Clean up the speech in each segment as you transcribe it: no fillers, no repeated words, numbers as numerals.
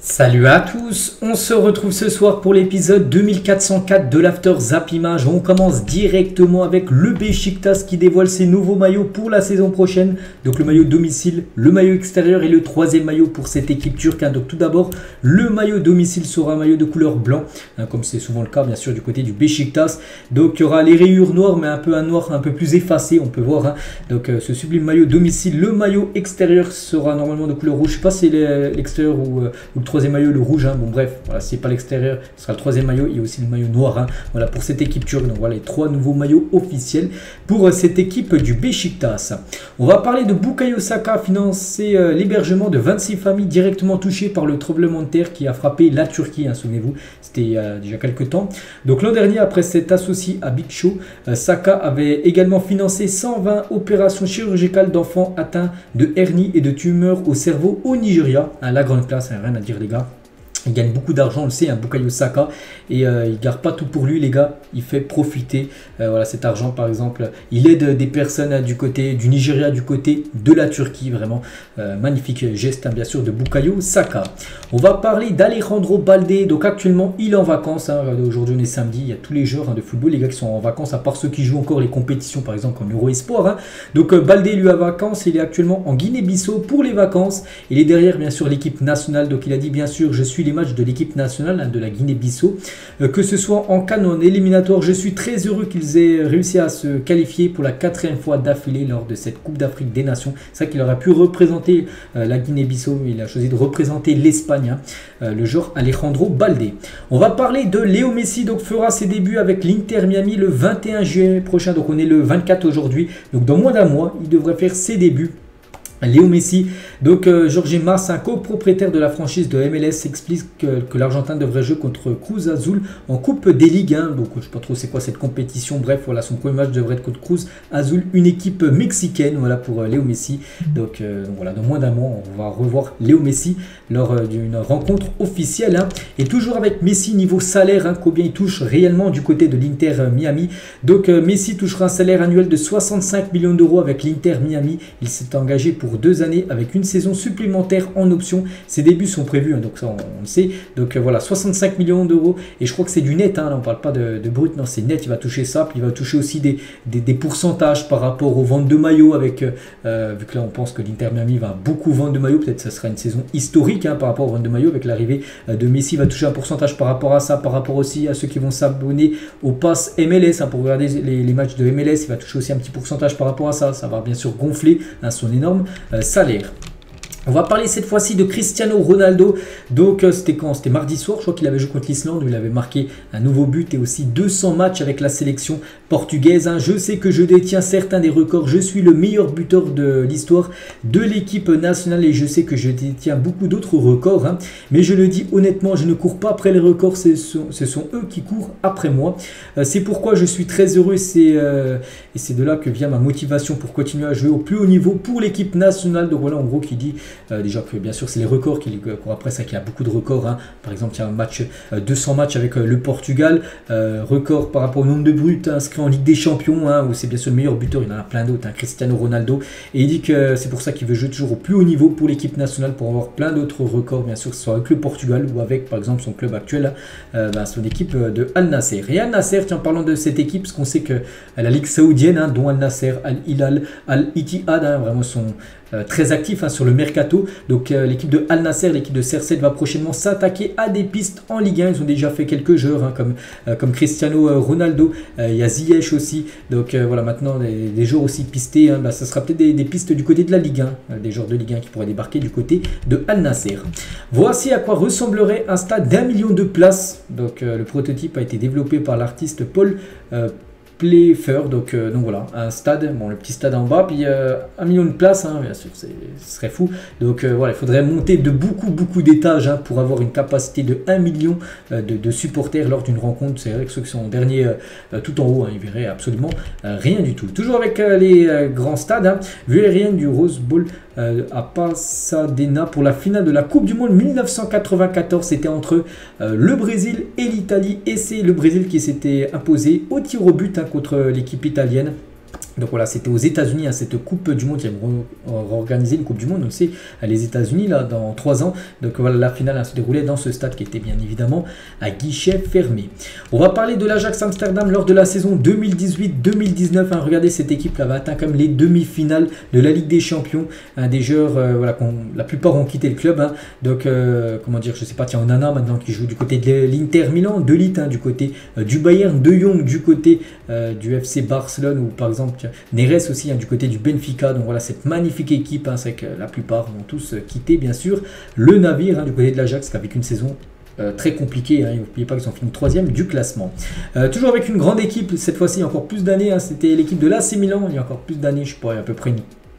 Salut à tous, on se retrouve ce soir pour l'épisode 2404 de l'After Zap Image. On commence directement avec le Beşiktaş qui dévoile ses nouveaux maillots pour la saison prochaine. Donc le maillot domicile, le maillot extérieur et le troisième maillot pour cette équipe turque. Donc tout d'abord, le maillot domicile sera un maillot de couleur blanc, comme c'est souvent le cas bien sûr du côté du Beşiktaş. Donc il y aura les rayures noires mais un noir un peu plus effacé, on peut voir. Donc ce sublime maillot domicile. Le maillot extérieur sera normalement de couleur rouge. Je ne sais pas si c'est l'extérieur ou le troisième maillot, le rouge. Bon bref, voilà, c'est pas l'extérieur, ce sera le troisième maillot. Il y a aussi le maillot noir. Voilà pour cette équipe turque. Donc voilà les trois nouveaux maillots officiels pour cette équipe du Beşiktaş. On va parler de Bukayo Saka, financer l'hébergement de 26 familles directement touchées par le tremblement de terre qui a frappé la Turquie. Souvenez-vous, c'était il y a déjà quelques temps. Donc l'an dernier, après s'être associé à Big Show, Saka avait également financé 120 opérations chirurgicales d'enfants atteints de hernie et de tumeurs au cerveau au Nigeria. La grande classe, rien à dire les gars. Il gagne beaucoup d'argent, on le sait, Bukayo Saka, et il ne garde pas tout pour lui les gars, il fait profiter voilà, cet argent par exemple, il aide des personnes du côté du Nigeria, du côté de la Turquie, vraiment magnifique geste bien sûr de Bukayo Saka. On va parler d'Alejandro Balde, donc actuellement il est en vacances, aujourd'hui on est samedi, il y a tous les joueurs de football les gars qui sont en vacances, à part ceux qui jouent encore les compétitions par exemple comme l'Euro Espoir. Donc Balde lui a vacances, il est actuellement en Guinée-Bissau pour les vacances, il est derrière bien sûr l'équipe nationale, donc il a dit bien sûr je suis les matchs de l'équipe nationale de la Guinée-Bissau, que ce soit en CAN ou en éliminatoire. Je suis très heureux qu'ils aient réussi à se qualifier pour la 4e fois d'affilée lors de cette Coupe d'Afrique des Nations. C'est vrai qu'il aurait pu représenter la Guinée-Bissau, mais il a choisi de représenter l'Espagne, le joueur Alejandro Balde. On va parler de Léo Messi, donc fera ses débuts avec l'Inter Miami le 21 juillet prochain, donc on est le 24 aujourd'hui, donc dans moins d'un mois, il devrait faire ses débuts. Léo Messi, donc Jorge Mas, un copropriétaire de la franchise de MLS, explique que l'Argentin devrait jouer contre Cruz Azul en Coupe des Ligues. Donc je ne sais pas trop c'est quoi cette compétition. Bref, voilà, son premier match devrait être contre Cruz Azul, une équipe mexicaine. Voilà pour Léo Messi. Donc voilà, dans moins d'un mois, on va revoir Léo Messi lors d'une rencontre officielle. Et toujours avec Messi niveau salaire, combien il touche réellement du côté de l'Inter Miami. Donc Messi touchera un salaire annuel de 65 millions d'euros avec l'Inter Miami. Il s'est engagé pour 2 années avec une saison supplémentaire en option. Ses débuts sont prévus, donc ça on le sait. Donc voilà, 65 millions d'euros et je crois que c'est du net, là on parle pas de brut, non c'est net, il va toucher ça, puis il va toucher aussi des pourcentages par rapport aux ventes de maillots avec, vu que là on pense que l'Inter Miami va beaucoup vendre de maillots, peut-être que ça sera une saison historique par rapport aux ventes de maillots avec l'arrivée de Messi, il va toucher un pourcentage par rapport à ça, par rapport aussi à ceux qui vont s'abonner au pass MLS, pour regarder les matchs de MLS, il va toucher aussi un petit pourcentage par rapport à ça, ça va bien sûr gonfler son énorme salaire. On va parler cette fois-ci de Cristiano Ronaldo. Donc c'était quand? C'était mardi soir, je crois qu'il avait joué contre l'Islande, où il avait marqué un nouveau but et aussi 200 matchs avec la sélection portugaise. Je sais que je détiens certains des records, je suis le meilleur buteur de l'histoire de l'équipe nationale et je sais que je détiens beaucoup d'autres records. Mais je le dis honnêtement, je ne cours pas après les records, ce sont eux qui courent après moi. C'est pourquoi je suis très heureux et c'est de là que vient ma motivation pour continuer à jouer au plus haut niveau pour l'équipe nationale. Donc voilà en gros qui dit déjà que bien sûr c'est les records qu'il court après, ça qu'il y a beaucoup de records. Par exemple il y a un match, 200 matchs avec le Portugal, record par rapport au nombre de buts inscrits en Ligue des Champions, où c'est bien sûr le meilleur buteur, il y en a plein d'autres, Cristiano Ronaldo, et il dit que c'est pour ça qu'il veut jouer toujours au plus haut niveau pour l'équipe nationale pour avoir plein d'autres records, bien sûr que ce soit avec le Portugal ou avec par exemple son club actuel, son équipe de Al Nasser. Et Al Nasser, tiens, parlant de cette équipe, parce qu'on sait que la Ligue saoudienne, dont Al Nasser, Al Hilal, Al Ittihad, vraiment sont très actifs sur le mercato. Donc l'équipe de Al Nasser, l'équipe de CR7 va prochainement s'attaquer à des pistes en Ligue 1. Ils ont déjà fait quelques joueurs comme Cristiano Ronaldo, il y a Ziyech aussi. Donc voilà, maintenant des joueurs aussi pistés, ça sera peut-être des pistes du côté de la Ligue 1, des joueurs de Ligue 1 qui pourraient débarquer du côté de Al Nasser. Voici à quoi ressemblerait un stade d'1 million de places. Donc le prototype a été développé par l'artiste Paul Playfair, donc voilà, un stade, le petit stade en bas, puis 1 million de places, bien sûr, ce serait fou. Donc voilà, il faudrait monter de beaucoup d'étages pour avoir une capacité de 1 million de supporters lors d'une rencontre. C'est vrai que ceux qui sont derniers tout en haut, ils verraient absolument rien du tout. Toujours avec les grands stades, vue aérienne du Rose Bowl à Pasadena pour la finale de la Coupe du Monde 1994. C'était entre le Brésil et l'Italie, et c'est le Brésil qui s'était imposé au tir au but contre l'équipe italienne. Donc voilà, c'était aux États-Unis, hein, cette Coupe du Monde, qui a organisé une Coupe du Monde, on le sait, les États-Unis, là, dans 3 ans. Donc voilà, la finale se déroulait dans ce stade qui était bien évidemment à guichet fermé. On va parler de l'Ajax Amsterdam lors de la saison 2018-2019. Hein, regardez, cette équipe-là va atteindre comme les demi-finales de la Ligue des Champions. Des joueurs, voilà, la plupart ont quitté le club. Hein. Donc, comment dire, je sais pas, tiens, Onana maintenant qui joue du côté de l'Inter Milan, De Ligt hein, du côté du Bayern, De Jong du côté du FC Barcelone, ou par exemple, Neres aussi hein, du côté du Benfica. Donc voilà, cette magnifique équipe, hein, c'est que la plupart vont tous quitter bien sûr le navire hein, du côté de l'Ajax, avec une saison très compliquée, hein. N'oubliez pas qu'ils ont fini 3e du classement. Toujours avec une grande équipe, cette fois-ci il y a encore plus d'années, hein, c'était l'équipe de l'AC Milan, il y a encore plus d'années, je sais pas, à peu près une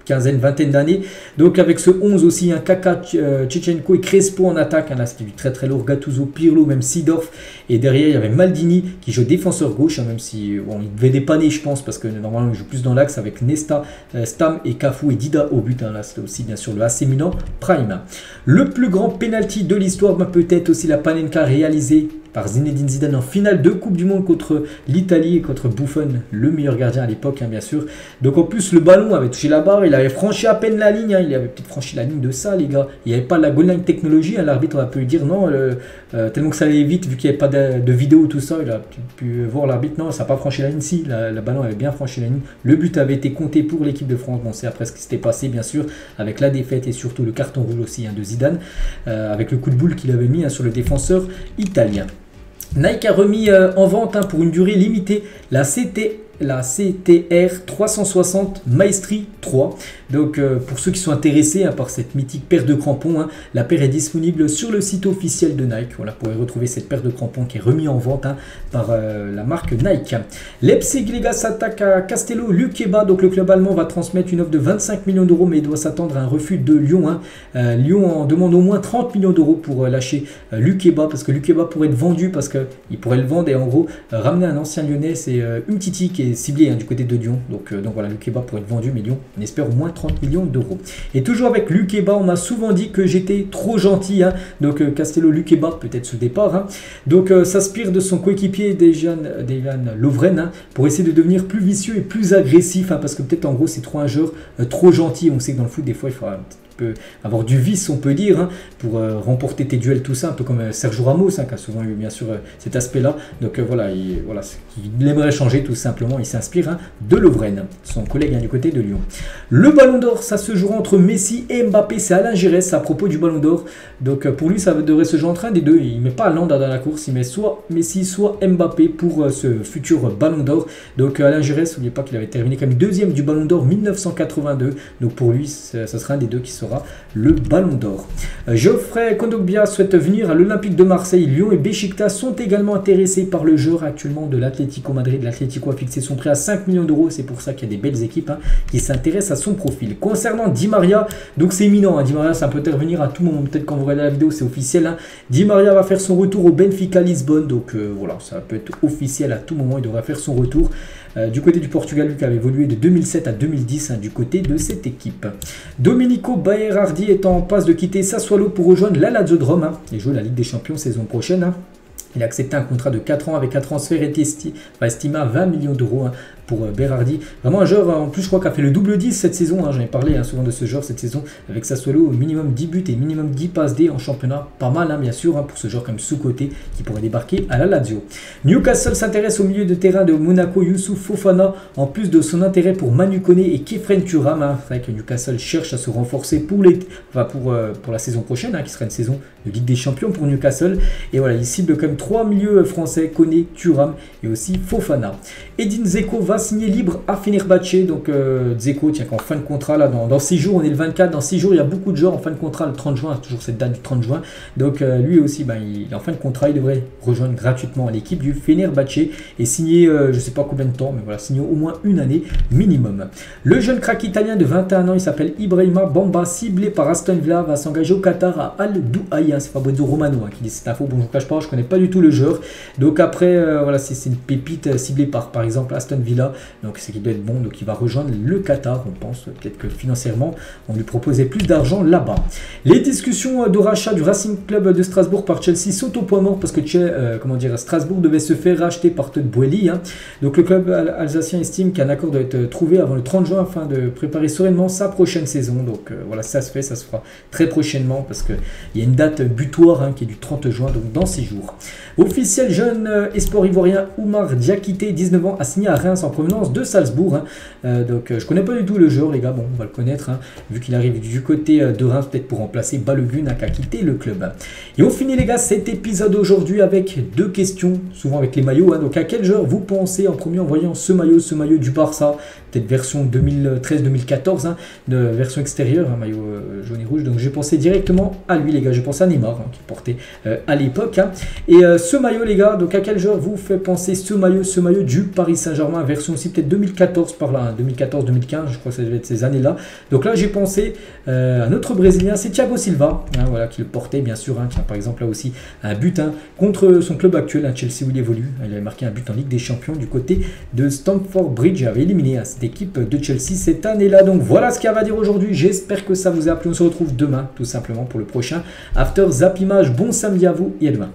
quinzaine, vingtaine d'années. Donc avec ce 11 aussi, un Kaka, Tchechenko et Crespo en attaque. Hein, là c'était du très très lourd. Gattuso, Pirlo, même Seedorf. Et derrière il y avait Maldini qui joue défenseur gauche, hein, même si bon, il devait dépanner je pense, parce que normalement il joue plus dans l'axe avec Nesta, Stam et Cafu et Dida au but. Hein, là c'était aussi bien sûr le AC Milan Prime. Le plus grand penalty de l'histoire, peut-être aussi la Panenka réalisée par Zinedine Zidane en finale de Coupe du Monde contre l'Italie et contre Buffon, le meilleur gardien à l'époque, hein, bien sûr. Donc en plus, le ballon avait touché la barre, il avait franchi à peine la ligne, hein, il avait peut-être franchi la ligne de ça, les gars. Il n'y avait pas la goal line technologie, hein, l'arbitre a pu lui dire non, tellement que ça allait vite, vu qu'il n'y avait pas de vidéo, tout ça, il a pu voir l'arbitre, non, ça n'a pas franchi la ligne, si, le ballon avait bien franchi la ligne. Le but avait été compté pour l'équipe de France, bon, c'est après ce qui s'était passé, bien sûr, avec la défaite et surtout le carton rouge aussi hein, de Zidane, avec le coup de boule qu'il avait mis hein, sur le défenseur italien. Nike a remis en vente hein, pour une durée limitée la CTR 360 Maestri 3. Donc pour ceux qui sont intéressés hein, par cette mythique paire de crampons, hein, la paire est disponible sur le site officiel de Nike. Voilà, vous pourrez retrouver cette paire de crampons qui est remise en vente hein, par la marque Nike. Leipzig les gars s'attaque à Castello Luqueba. Donc le club allemand va transmettre une offre de 25 millions d'euros, mais il doit s'attendre à un refus de Lyon. Hein. Lyon en demande au moins 30 millions d'euros pour lâcher Luqueba, parce que Luqueba pourrait être vendu, parce qu'il pourrait le vendre et en gros ramener un ancien lyonnais. C'est Umtiti qui est ciblé hein, du côté de Lyon. Donc voilà, Luqueba pourrait être vendu, mais Lyon on espère au moins 30 millions d'euros. Et toujours avec Luqueba, on m'a souvent dit que j'étais trop gentil. Hein. Donc Castello Luqueba, peut-être ce départ. Hein. Donc s'inspire de son coéquipier Dejan Lovren hein, pour essayer de devenir plus vicieux et plus agressif. Hein, parce que peut-être en gros c'est trop un joueur trop gentil. On sait que dans le foot des fois il faut avoir du vice, on peut dire, hein, pour remporter tes duels, tout ça, un peu comme Sergio Ramos, hein, qui a souvent eu bien sûr cet aspect-là. Donc voilà, il aimerait changer tout simplement. Il s'inspire hein, de Lovren, son collègue hein, du côté de Lyon. Le Ballon d'Or, ça se jouera entre Messi et Mbappé. C'est Alain Giresse à propos du Ballon d'Or. Donc pour lui, ça devrait se jouer entre un des deux. Il ne met pas Haaland dans la course, il met soit Messi, soit Mbappé pour ce futur Ballon d'Or. Donc Alain Giresse, n'oubliez pas qu'il avait terminé comme deuxième du Ballon d'Or 1982. Donc pour lui, ça sera un des deux qui sera le Ballon d'Or. Geoffrey Kondogbia souhaite venir à l'Olympique de Marseille. Lyon et Beşiktaş sont également intéressés par le joueur actuellement de l'Atlético Madrid. L'Atlético a fixé son prix à 5 millions d'euros. C'est pour ça qu'il y a des belles équipes hein, qui s'intéressent à son profil. Concernant Di Maria, donc c'est imminent. Hein. Di Maria, ça peut intervenir à tout moment. Peut-être quand vous regardez la vidéo, c'est officiel. Hein. Di Maria va faire son retour au Benfica Lisbonne. Donc voilà, ça peut être officiel à tout moment. Il devra faire son retour. Du côté du Portugal, lui qui avait évolué de 2007 à 2010 hein, du côté de cette équipe. Domenico Berardi est en passe de quitter Sassuolo pour rejoindre la Lazio de Rome hein, et jouer la Ligue des Champions saison prochaine. Hein. Il a accepté un contrat de 4 ans avec un transfert estimé à 20 millions d'euros hein, pour Berardi. Vraiment un joueur, en plus je crois qu'il a fait le double 10 cette saison. Hein, j'en ai parlé hein, souvent de ce joueur cette saison avec Sassuolo. Au minimum 10 buts et minimum 10 passes D en championnat. Pas mal hein, bien sûr hein, pour ce joueur comme sous-côté qui pourrait débarquer à la Lazio. Newcastle s'intéresse au milieu de terrain de Monaco Youssouf Fofana. En plus de son intérêt pour Manu Koné et Khéphren Thuram. Hein. C'est vrai que Newcastle cherche à se renforcer pour la saison prochaine hein, qui sera une saison de Ligue des Champions pour Newcastle. Et voilà, il cible comme 3 milieux français, Koné, Thuram et aussi Fofana. Edin Dzeko va signer libre à Fenerbahçe. Donc Dzeko, tiens, qu'en fin de contrat, là, dans 6 jours, on est le 24, dans 6 jours, il y a beaucoup de joueurs en fin de contrat, le 30 juin, toujours cette date du 30 juin. Donc lui aussi, il est en fin de contrat, il devrait rejoindre gratuitement l'équipe du Fenerbahçe et signer, je ne sais pas combien de temps, mais voilà, signer au moins une année minimum. Le jeune crack italien de 21 ans, il s'appelle Ibrahima Bamba, ciblé par Aston Villa, va s'engager au Qatar à Al-Douaï. C'est Fabrizio Romano hein, qui dit cette info. Bon, je ne cache pas, je ne connais pas du tout le joueur. Donc après, voilà, c'est une pépite ciblée par exemple Aston Villa. là, donc c'est qu'il doit être bon, donc il va rejoindre le Qatar, on pense, peut-être que financièrement, on lui proposait plus d'argent là-bas. Les discussions de rachat du Racing Club de Strasbourg par Chelsea sont au point mort parce que Strasbourg devait se faire racheter par Todd Boehly. Donc le club alsacien estime qu'un accord doit être trouvé avant le 30 juin afin de préparer sereinement sa prochaine saison. Donc voilà, ça se fait, ça se fera très prochainement parce qu'il y a une date butoir qui est du 30 juin, donc dans 6 jours. Officiel, jeune espoir ivoirien Oumar Diakité, 19 ans, a signé à Reims en provenance de Salzbourg. Donc je connais pas du tout le joueur, les gars, bon, on va le connaître, vu qu'il arrive du côté de Reims, peut-être pour remplacer Balogun qui a quitté le club. Et on finit, les gars, cet épisode aujourd'hui avec 2 questions, souvent avec les maillots. Donc à quel joueur vous pensez en premier en voyant ce maillot du Barça, peut-être version 2013-2014, de version extérieure, maillot jaune et rouge. Donc j'ai pensé directement à lui, les gars, j'ai pensé à Neymar, qui portait à l'époque. Et ce maillot, les gars, donc à quel joueur vous fait penser ce maillot du Paris Saint-Germain, version aussi peut-être 2014 par là, 2014-2015, je crois que ça devait être ces années-là. Donc là j'ai pensé à notre Brésilien, c'est Thiago Silva, voilà, qui le portait bien sûr, qui a par exemple là aussi un but contre son club actuel, Chelsea où il évolue. Il avait marqué un but en Ligue des Champions du côté de Stamford Bridge, il avait éliminé cette équipe de Chelsea cette année-là. Donc voilà ce qu'il y avait à dire aujourd'hui, j'espère que ça vous a plu, on se retrouve demain tout simplement pour le prochain After Zap Image. Bon samedi à vous et à demain.